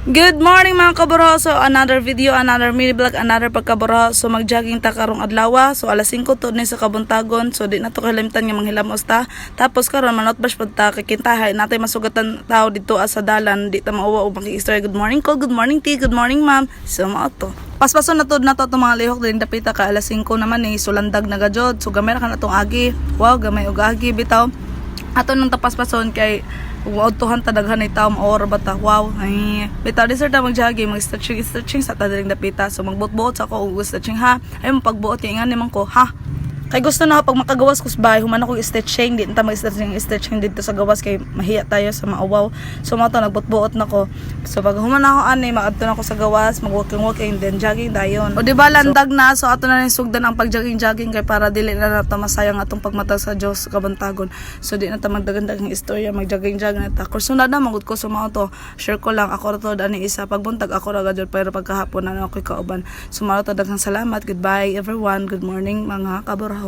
Good morning mga kaburo. So another video, another mini vlog, another pagkaburo. So mag-jogging ta karong adlaw. So alas 5 to ni sa kabuntagon. So di na to kalimtan nga manghilamos ta. Tapos karon manot bash pud ta kikintahay natay masugatan tao dito sa dalan. Di ta mauwa og maki-story. Good morning ko, good morning ti, good morning ma'am. So mao to. Paspason na to mga lihok din dapita ka alas 5 naman ni sulandag na gajod. So gamay ra ka na tong agi. Wow, gamay og agi bitaw. Ato nang tapaspason kay utuhan ta daghan ay taom or bata. Wow, ay bitaw di sir ta mag-jogging, mag-stretching sa ta diring dapita. So magbutbuot sa ko og stretching ha. Ay mo pagbuot kay ngani man ko ha. Kay gusto na pag makagawas ko sa bahay, human ako stretching, di ta mag-stretching dito sa gawas kay mahiya tayo sa maawaw. So mo to nagbutbuot na ko. So pag human ako ani, maadto na ko sa gawas, mag-walking then jogging dayon. O di ba landag na, so ato na rin sugdan ang pag-jogging kay para dili na nato masayang atong pagmata sa Dios kabantagon. So di na ta magdagan-dagang istorya, mag-jogging na ta. Kursunod na magud ko sa mga to. Share ko lang ako to ani isa pagbuntag ako ra gadyo pero pagkahapon na ako kauban. So mao to daghang salamat. Goodbye everyone. Good morning mga kaburo.